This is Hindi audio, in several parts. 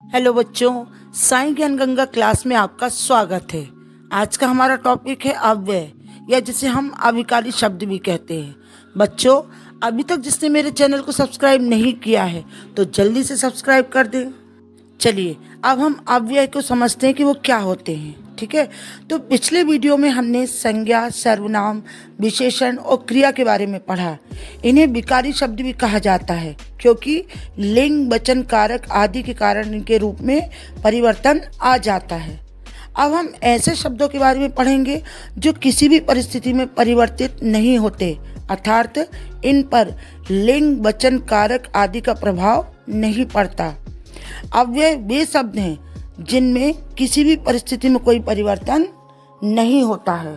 हेलो बच्चों, साई ज्ञान गंगा क्लास में आपका स्वागत है। आज का हमारा टॉपिक है अव्यय, या जिसे हम अविकारी शब्द भी कहते हैं। बच्चों, अभी तक जिसने मेरे चैनल को सब्सक्राइब नहीं किया है तो जल्दी से सब्सक्राइब कर दें। चलिए अब हम अव्यय को समझते हैं कि वो क्या होते हैं। ठीक है, तो पिछले वीडियो में हमने संज्ञा, सर्वनाम, विशेषण और क्रिया के बारे में पढ़ा। इन्हें विकारी शब्द भी कहा जाता है क्योंकि लिंग, वचन, कारक आदि के कारण इनके रूप में परिवर्तन आ जाता है। अब हम ऐसे शब्दों के बारे में पढ़ेंगे जो किसी भी परिस्थिति में परिवर्तित नहीं होते, अर्थात इन पर लिंग, वचन, कारक आदि का प्रभाव नहीं पड़ता। अव्यय वे शब्द हैं जिनमें किसी भी परिस्थिति में कोई परिवर्तन नहीं होता है।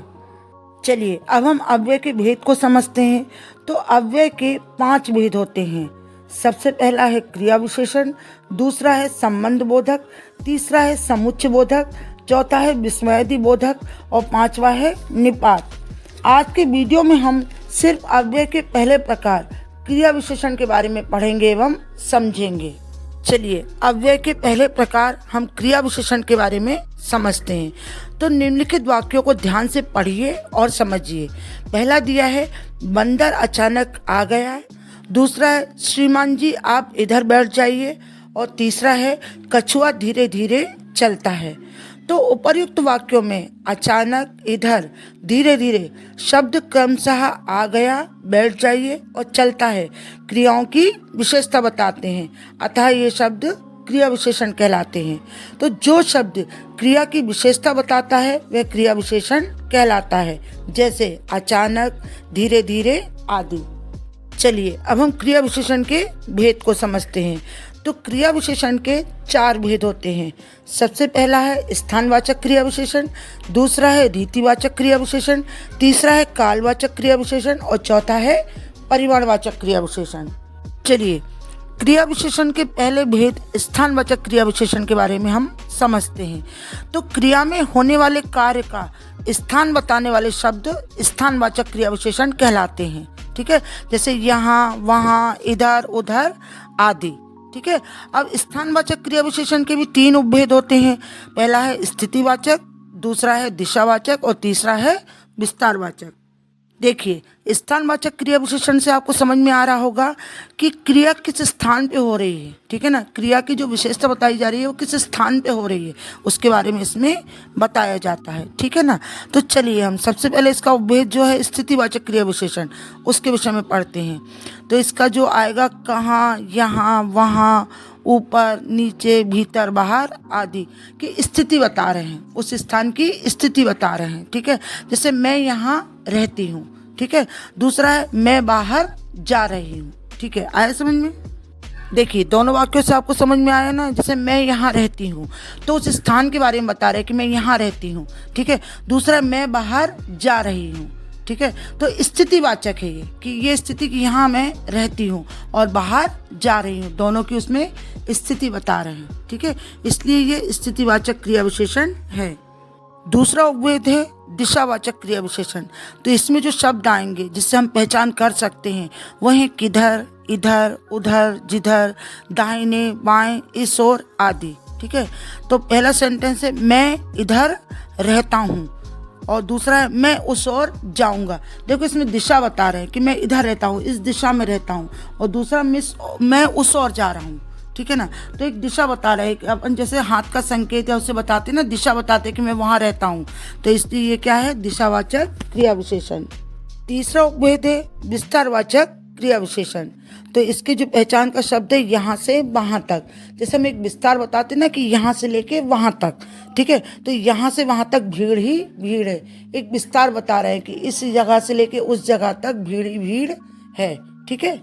चलिए अब हम अव्यय के भेद को समझते हैं। तो अव्यय के 5 भेद होते हैं। सबसे पहला है क्रिया विशेषण, दूसरा है संबंध बोधक, तीसरा है समुच्चय बोधक, चौथा है विस्मयादि बोधक और 5वां है निपात। आज के वीडियो में हम सिर्फ अव्यय के पहले प्रकार क्रिया विशेषण के बारे में पढ़ेंगे एवं समझेंगे। चलिए अव्यय के पहले प्रकार हम क्रिया विशेषण के बारे में समझते हैं। तो निम्नलिखित वाक्यों को ध्यान से पढ़िए और समझिए। पहला दिया है बंदर अचानक आ गया, दूसरा है श्रीमान जी आप इधर बैठ जाइए और तीसरा है कछुआ धीरे धीरे चलता है। तो उपर्युक्त वाक्यों में अचानक, इधर, धीरे धीरे शब्द क्रमशः आ गया, बैठ जाइए और चलता है क्रियाओं की विशेषता बताते हैं, अतः ये शब्द क्रिया विशेषण कहलाते हैं। तो जो शब्द क्रिया की विशेषता बताता है वह क्रिया विशेषण कहलाता है, जैसे अचानक, धीरे धीरे आदि। चलिए अब हम क्रिया विशेषण के भेद को समझते हैं। तो क्रिया विशेषण के 4 भेद होते हैं। सबसे पहला है स्थानवाचक क्रिया विशेषण, दूसरा है रीतिवाचक क्रिया विशेषण, तीसरा है कालवाचक क्रिया विशेषण और चौथा है परिमाणवाचक क्रिया विशेषण। चलिए क्रिया विशेषण के पहले भेद स्थानवाचक क्रिया विशेषण के बारे में हम समझते हैं। तो क्रिया में होने वाले कार्य का स्थान बताने वाले शब्द स्थानवाचक क्रिया विशेषण कहलाते हैं। ठीक है, जैसे यहाँ, वहाँ, इधर, उधर आदि। ठीक है, अब स्थानवाचक क्रिया विशेषण के भी 3 उपभेद होते हैं। पहला है स्थितिवाचक, दूसरा है दिशावाचक और तीसरा है विस्तारवाचक। देखिए स्थानवाचक क्रिया विशेषण से आपको समझ में आ रहा होगा कि क्रिया किस स्थान पे हो रही है। ठीक है ना, क्रिया की जो विशेषता बताई जा रही है वो किस स्थान पे हो रही है उसके बारे में इसमें बताया जाता है। ठीक है ना, तो चलिए हम सबसे पहले इसका उपभेद जो है स्थितिवाचक क्रिया विशेषण उसके विषय में पढ़ते हैं। तो इसका जो आएगा कहाँ, यहाँ, वहाँ, ऊपर, नीचे, भीतर, बाहर आदि की स्थिति बता रहे हैं, उस स्थान की स्थिति बता रहे हैं। ठीक है, जैसे मैं यहाँ रहती हूँ। ठीक है, दूसरा है मैं बाहर जा रही हूँ। ठीक है, आया समझ में? देखिए दोनों वाक्यों से आपको समझ में आया ना। जैसे मैं यहाँ रहती हूँ तो उस स्थान के बारे में बता रहे हैं कि मैं यहाँ रहती हूँ। ठीक है, दूसरा मैं बाहर जा रही हूँ। ठीक है, तो स्थितिवाचक है ये कि ये स्थिति कि यहाँ मैं रहती हूँ और बाहर जा रही हूँ, दोनों की उसमें स्थिति बता रहे हैं। ठीक है, इसलिए ये स्थितिवाचक क्रिया विशेषण है। दूसरा उपभेद है दिशावाचक क्रिया विशेषण। तो इसमें जो शब्द आएंगे जिससे हम पहचान कर सकते हैं वह है किधर, इधर, उधर, जिधर, दाहिने, बाएं, इस ओर आदि। ठीक है, तो पहला सेंटेंस है मैं इधर रहता हूँ और दूसरा है मैं उस ओर जाऊंगा। देखो इसमें दिशा बता रहे हैं कि मैं इधर रहता हूँ, इस दिशा में रहता हूँ, और दूसरा मैं उस ओर जा रहा हूँ। ठीक है ना, तो एक दिशा बता रहे हैं कि अपन जैसे हाथ का संकेत है उससे बताते ना, दिशा बताते हैं कि मैं वहाँ रहता हूँ, तो इसलिए ये क्या है, दिशावाचक क्रिया विशेषण। तीसरा उपभेद है विस्तारवाचक क्रिया विशेषण। तो इसकी जो पहचान का शब्द है यहाँ से वहाँ तक। जैसे हम एक विस्तार बताते ना कि यहाँ से लेके वहाँ तक। ठीक है, तो यहाँ से वहाँ तक भीड़ ही भीड़ है। एक विस्तार बता रहे हैं कि इस जगह से लेके उस जगह तक भीड़ ही भीड़ है। ठीक है,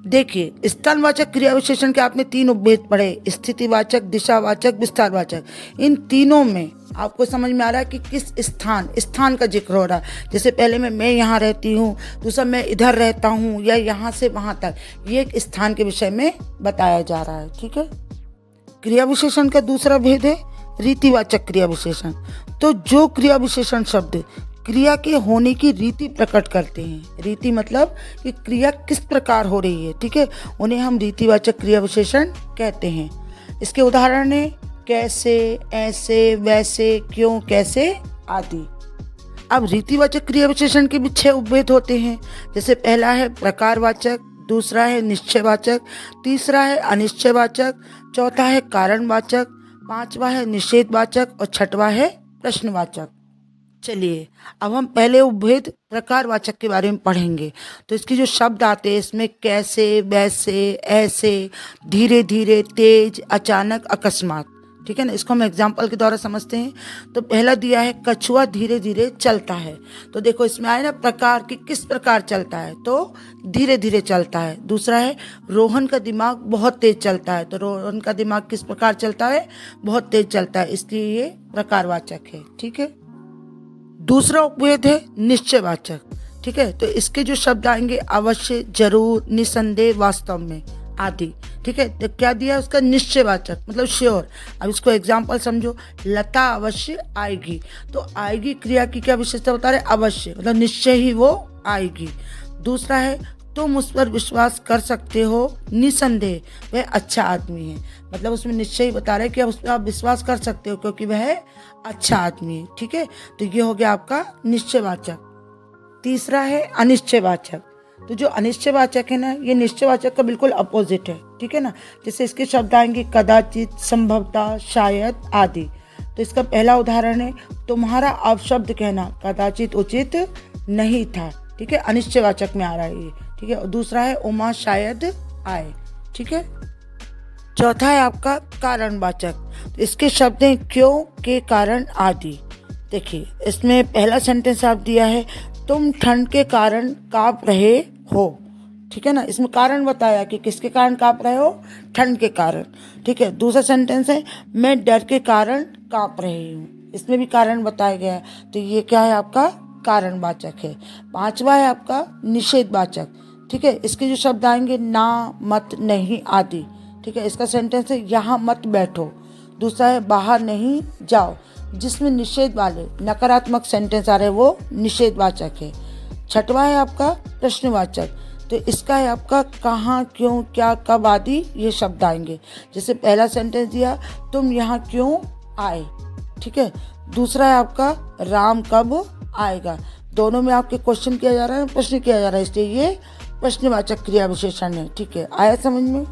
देखिए स्थानवाचक क्रिया विशेषण के आपने 3 उपभेद पढ़े, स्थितिवाचक, दिशावाचक, विस्तारवाचक। इन तीनों में आपको समझ में आ रहा है कि किस स्थान का जिक्र हो रहा है। जैसे पहले में मैं यहाँ रहती हूँ, दूसरा मैं इधर रहता हूँ, या यहाँ से वहाँ तक, ये एक स्थान के विषय में बताया जा रहा है। ठीक है, क्रिया विशेषण का दूसरा भेद है रीतिवाचक क्रिया विशेषण। तो जो क्रिया विशेषण शब्द क्रिया के होने की रीति प्रकट करते हैं, रीति मतलब कि क्रिया किस प्रकार हो रही है। ठीक है, उन्हें हम रीतिवाचक क्रिया विशेषण कहते हैं। इसके उदाहरण है कैसे, ऐसे, वैसे, क्यों, कैसे आदि। अब रीतिवाचक क्रिया विशेषण के भी 6 उपभेद होते हैं। जैसे पहला है प्रकारवाचक, दूसरा है निश्चयवाचक, तीसरा है अनिश्चयवाचक, चौथा है कारणवाचक, पांचवा है निषेधवाचक और छठवा है प्रश्नवाचक। चलिए अब हम पहले उपभेद प्रकारवाचक के बारे में पढ़ेंगे। तो इसके जो शब्द आते हैं इसमें कैसे, वैसे, ऐसे, धीरे धीरे, तेज, अचानक, अकस्मात। ठीक है ना, इसको हम एग्जाम्पल के द्वारा समझते हैं। तो पहला दिया है कछुआ धीरे धीरे चलता है। तो देखो इसमें आए ना प्रकार कि किस प्रकार चलता है, तो धीरे धीरे चलता है। दूसरा है रोहन का दिमाग बहुत तेज चलता है। तो रोहन का दिमाग किस प्रकार चलता है, बहुत तेज चलता है, इसलिए ये प्रकारवाचक है। ठीक है। दूसरा उपभेद है निश्चयवाचक। ठीक है, तो इसके जो शब्द आएंगे अवश्य, जरूर, निसंदेह, वास्तव में आदि। ठीक है, तो क्या दिया उसका निश्चयवाचक मतलब श्योर। अब इसको एग्जाम्पल समझो, लता अवश्य आएगी। तो आएगी क्रिया की क्या विशेषता बता रहे, अवश्य मतलब निश्चय ही वो आएगी। दूसरा है तुम उस पर विश्वास कर सकते हो, निसंदेह वह अच्छा आदमी है। मतलब उसमें निश्चय ही बता रहे कि उस पर आप विश्वास कर सकते हो क्योंकि वह अच्छा आदमी है। ठीक है, तो ये हो गया आपका निश्चयवाचक। तीसरा है अनिश्चयवाचक। तो जो अनिश्चयवाचक है ना, ये निश्चयवाचक का बिल्कुल अपोजिट है। ठीक है ना, जैसे इसके शब्द आएंगे कदाचित, संभवतः, शायद आदि। तो इसका पहला उदाहरण है तुम्हारा अपशब्द कहना कदाचित उचित नहीं था। ठीक है, अनिश्चयवाचक में आ रहा है ये। ठीक है, और दूसरा है उमा शायद आए। ठीक है। चौथा है आपका कारणवाचक। तो इसके शब्द हैं क्यों, के कारण आदि। देखिए इसमें पहला सेंटेंस आप दिया है तुम ठंड के कारण कांप रहे हो। ठीक है ना, इसमें कारण बताया कि किसके कारण कांप रहे हो, ठंड के कारण। ठीक है, दूसरा सेंटेंस है मैं डर के कारण कांप रही हूँ। इसमें भी कारण बताया गया है। तो ये क्या है आपका कारणवाचक है। पांचवा है आपका निषेधवाचक। ठीक है, इसके जो शब्द आएंगे ना, मत, नहीं आदि। ठीक है, इसका सेंटेंस है यहाँ मत बैठो। दूसरा है बाहर नहीं जाओ। जिसमें निषेध वाले नकारात्मक सेंटेंस आ रहे हैं वो निषेधवाचक है। छठवा है आपका प्रश्नवाचक। तो इसका है आपका कहाँ, क्यों, क्या, कब आदि ये शब्द आएंगे। जैसे पहला सेंटेंस दिया तुम यहाँ क्यों आए। ठीक है, दूसरा है आपका राम कब आएगा। दोनों में आपके क्वेश्चन किया जा रहा है, प्रश्न किया जा रहा है, इसलिए ये प्रश्नवाचक क्रिया विशेषण है। ठीक है, आया समझ में।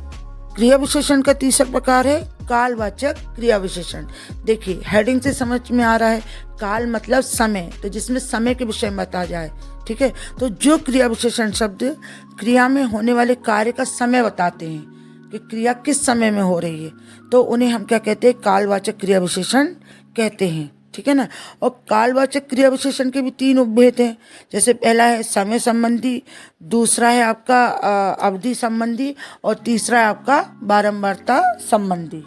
क्रिया विशेषण का तीसरा प्रकार है कालवाचक क्रिया विशेषण। देखिए हेडिंग से समझ में आ रहा है, काल मतलब समय, तो जिसमें समय के विषय में बताया जाए। ठीक है, तो जो क्रिया विशेषण शब्द क्रिया में होने वाले कार्य का समय बताते हैं कि क्रिया किस समय में हो रही है, तो उन्हें हम क्या कहते हैं, कालवाचक क्रिया विशेषण कहते हैं। ठीक है ना, और कालवाचक क्रिया विशेषण के भी 3 उपभेद हैं। जैसे पहला है समय संबंधी, दूसरा है आपका अवधि संबंधी और तीसरा है आपका बारंबारता संबंधी।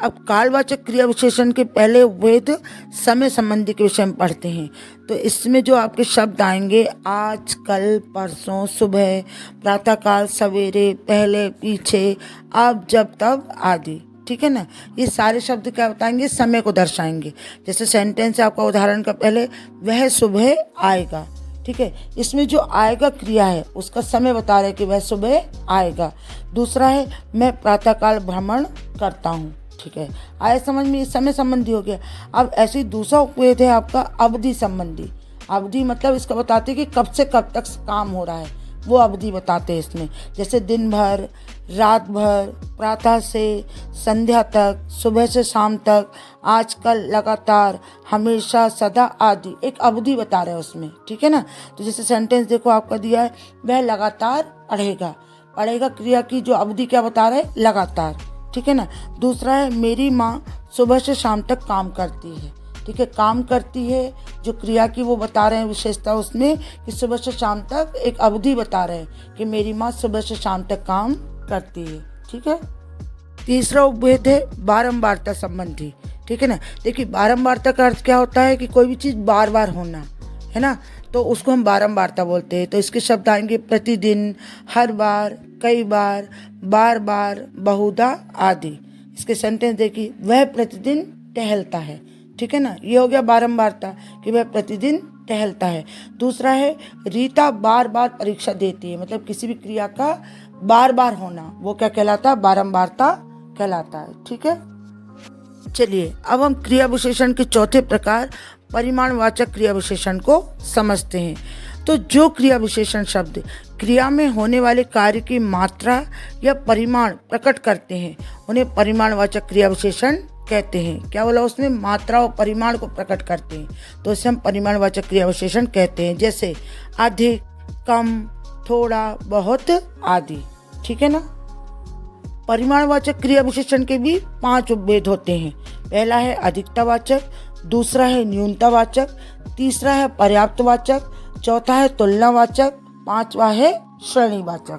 अब कालवाचक क्रिया विशेषण के पहले उपभेद समय संबंधी के विषय में पढ़ते हैं। तो इसमें जो आपके शब्द आएंगे आज, कल, परसों, सुबह, प्रातःकाल, सवेरे, पहले, पीछे, अब, जब, तब आदि। ठीक है ना, ये सारे शब्द क्या बताएंगे, समय को दर्शाएंगे। जैसे सेंटेंस है आपका उदाहरण का पहले वह सुबह आएगा। ठीक है, इसमें जो आएगा क्रिया है उसका समय बता रहे कि वह सुबह आएगा। दूसरा है मैं प्रातःकाल भ्रमण करता हूँ। ठीक है, आए समझ में, ये समय संबंधी हो गया। अब ऐसे ही दूसरा उपभेद है आपका अवधि संबंधी। अवधि मतलब इसका बताते हैं कि कब से कब तक काम हो रहा है, वो अवधि बताते हैं इसमें। जैसे दिन भर, रात भर, प्रातः से संध्या तक, सुबह से शाम तक, आजकल, लगातार, हमेशा, सदा आदि, एक अवधि बता रहे हैं उसमें। ठीक है ना, तो जैसे सेंटेंस देखो आपका दिया है वह लगातार पढ़ेगा। पढ़ेगा क्रिया की जो अवधि क्या बता रहे हैं, लगातार। ठीक है ना, दूसरा है मेरी माँ सुबह से शाम तक काम करती है। ठीक है, काम करती है जो क्रिया की वो बता रहे हैं विशेषता उसमें कि सुबह से शाम तक, एक अवधि बता रहे हैं कि मेरी माँ सुबह से शाम तक काम करती है। ठीक है, तीसरा उपभेद है बारंबारता संबंधी। ठीक है ना, देखिए बारंबारता का अर्थ क्या होता है कि कोई भी चीज़ बार बार होना है ना, तो उसको हम बारंबारता बोलते हैं। तो इसके शब्द आएंगे प्रतिदिन, हर बार, कई बार, बार बार, बहुधा आदि। इसके सेंटेंस देखिए वह प्रतिदिन टहलता है। ठीक है ना, ये हो गया बारंबारता कि वह प्रतिदिन टहलता है। दूसरा है रीता बार बार परीक्षा देती है। मतलब किसी भी क्रिया का बार बार होना वो क्या कहलाता है, बारंबारता कहलाता है। ठीक है, चलिए अब हम क्रिया विशेषण के चौथे प्रकार परिमाणवाचक क्रिया विशेषण को समझते हैं। तो जो क्रिया विशेषण शब्द क्रिया में होने वाले कार्य की मात्रा या परिमाण प्रकट करते हैं उन्हें परिमाणवाचक क्रिया विशेषण कहते हैं। क्या बोला उसने? मात्रा और परिमाण को प्रकट करते हैं, तो इसे हम परिमाणवाचक क्रिया विशेषण कहते हैं। जैसे अधिक, कम, थोड़ा, बहुत आदि। ठीक है ना। परिमाणवाचक क्रिया विशेषण के भी 5 उपभेद होते हैं। पहला है अधिकतावाचक, दूसरा है न्यूनतावाचक, तीसरा है पर्याप्तवाचक, चौथा है तुलनावाचक, पांचवा है श्रेणीवाचक।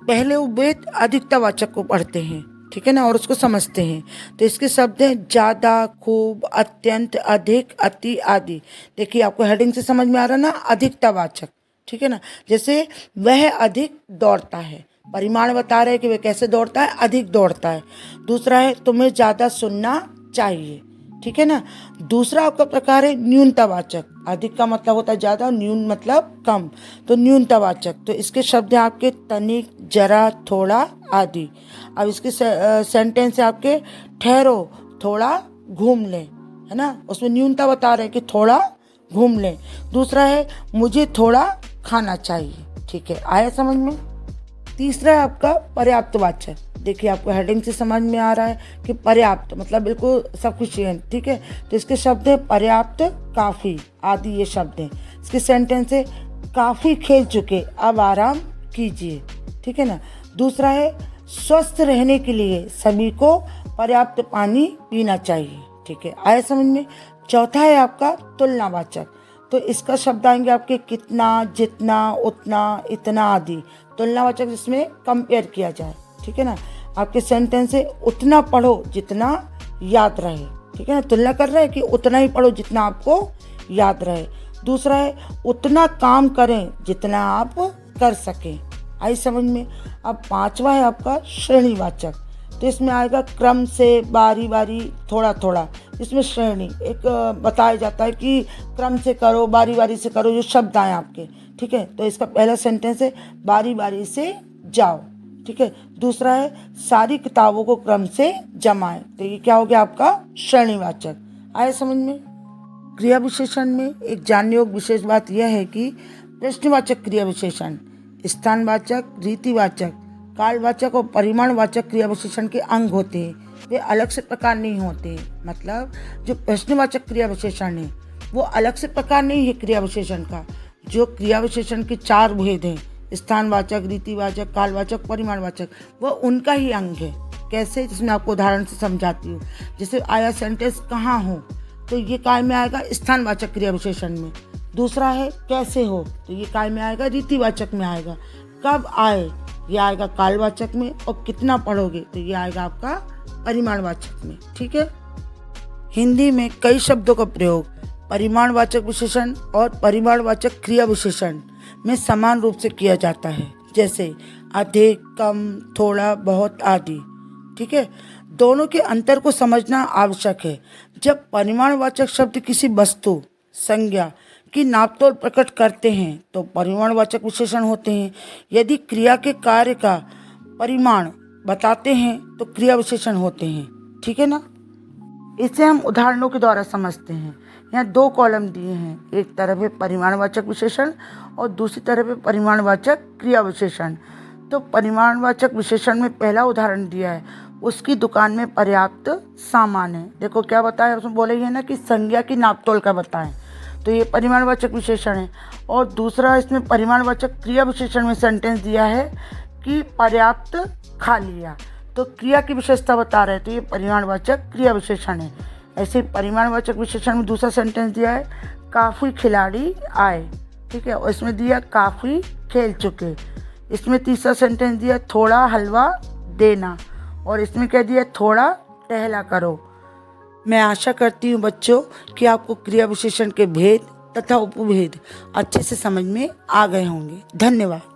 पहले उपभेद अधिकतावाचक को पढ़ते हैं, ठीक है ना, और उसको समझते हैं। तो इसके शब्द हैं ज्यादा, खूब, अत्यंत, अधिक, अति आदि। देखिए आपको हेडिंग से समझ में आ रहा ना, अधिकतावाचक। ठीक है ना। जैसे वह अधिक दौड़ता है, परिमाण बता रहे हैं कि वह कैसे दौड़ता है, अधिक दौड़ता है। दूसरा है तुम्हें ज़्यादा सुनना चाहिए। ठीक है ना। दूसरा आपका प्रकार है न्यूनतावाचक। अधिक का मतलब होता है ज़्यादा, न्यून मतलब कम, तो न्यूनतावाचक। तो इसके शब्द हैं आपके तनिक, जरा, थोड़ा आदि। अब इसके सेंटेंस है आपके ठहरो, थोड़ा घूम लें, है ना। उसमें न्यूनता बता रहे हैं कि थोड़ा घूम लें। दूसरा है मुझे थोड़ा खाना चाहिए। ठीक है, आया समझ में। तीसरा है आपका पर्याप्तवाचक। देखिए आपको हेडिंग से समझ में आ रहा है कि पर्याप्त मतलब बिल्कुल सफिशिएंट। ठीक है, तो इसके शब्द है पर्याप्त, काफ़ी आदि, ये शब्द हैं। इसके सेंटेंस है काफ़ी खेल चुके, अब आराम कीजिए। ठीक है ना। दूसरा है स्वस्थ रहने के लिए सभी को पर्याप्त पानी पीना चाहिए। ठीक है, आया समझ में। चौथा है आपका तुलनावाचक। तो इसका शब्द आएंगे आपके कितना, जितना, उतना, इतना आदि। तुलनावाचक जिसमें कंपेयर किया जाए। ठीक है ना। आपके सेंटेंस है उतना पढ़ो जितना याद रहे। ठीक है ना, तुलना कर रहे हैं कि उतना ही पढ़ो जितना आपको याद रहे। दूसरा है उतना काम करें जितना आप कर सकें। आई समझ में। अब पांचवा है आपका श्रेणीवाचक। तो इसमें आएगा क्रम से, बारी बारी, थोड़ा थोड़ा। इसमें श्रेणी एक बताया जाता है कि क्रम से करो, बारी बारी से करो, जो शब्द आए आपके। ठीक है, तो इसका पहला सेंटेंस है बारी बारी से जाओ। ठीक है। दूसरा है सारी किताबों को क्रम से जमाएं। तो ये क्या हो गया आपका श्रेणीवाचक। आए समझ में। क्रिया विशेषण में एक जानने योग्य विशेष बात यह है कि प्रश्नवाचक क्रिया विशेषण स्थानवाचक, रीतिवाचक, कालवाचक और परिमाणवाचक क्रिया विशेषण के अंग होते हैं। वे अलग से प्रकार नहीं होते। मतलब जो प्रश्नवाचक क्रिया विशेषण है वो अलग से प्रकार नहीं है क्रिया विशेषण का। जो क्रिया विशेषण के 4 भेद हैं, स्थानवाचक, रीतिवाचक, कालवाचक, परिमाणवाचक, वो उनका ही अंग है। कैसे, जिसमें आपको उदाहरण से समझाती हूँ। जैसे आया सेंटेंस कहाँ हो, तो ये काय में आएगा स्थानवाचक क्रिया विशेषण में। दूसरा है कैसे हो, तो ये काय में आएगा रीतिवाचक में आएगा। कब आए, ये आएगा कालवाचक में। और कितना पढ़ोगे, तो ये आएगा आपका परिमाणवाचक में। ठीक है। हिंदी में कई शब्दों का प्रयोग परिमाणवाचक विशेषण और परिमाणवाचक क्रिया विशेषण में समान रूप से किया जाता है। जैसे अधिक, कम, थोड़ा, बहुत आदि। ठीक है। दोनों के अंतर को समझना आवश्यक है। जब परिमाणवाचक शब्द किसी वस्तु, संज्ञा की नापतोल प्रकट करते हैं तो परिमाणवाचक विशेषण होते हैं। यदि क्रिया के कार्य का परिमाण बताते हैं तो क्रिया विशेषण होते हैं। ठीक है ना। इसे हम उदाहरणों के द्वारा समझते हैं। यहाँ 2 कॉलम दिए हैं, एक तरफ है परिमाणवाचक विशेषण और दूसरी तरफ है परिमाणवाचक क्रिया विशेषण। तो परिमाणवाचक विशेषण में पहला उदाहरण दिया है, उसकी दुकान में पर्याप्त सामान है। देखो क्या बताया उसमें, बोले ये ना कि संज्ञा की नापतोल का बताएं, तो ये परिमाणवाचक विशेषण है। और दूसरा इसमें परिमाणवाचक क्रिया विशेषण में सेंटेंस दिया है कि पर्याप्त खा लिया, तो क्रिया की विशेषता बता रहे हैं, तो ये परिमाणवाचक क्रिया विशेषण है। ऐसे परिमाणवाचक विशेषण में दूसरा सेंटेंस दिया है काफ़ी खिलाड़ी आए। ठीक है, और इसमें दिया काफ़ी खेल चुके। इसमें तीसरा सेंटेंस दिया थोड़ा हलवा देना, और इसमें क्या दिया थोड़ा टहला करो। मैं आशा करती हूँ बच्चों कि आपको क्रिया विशेषण के भेद तथा उपभेद अच्छे से समझ में आ गए होंगे। धन्यवाद।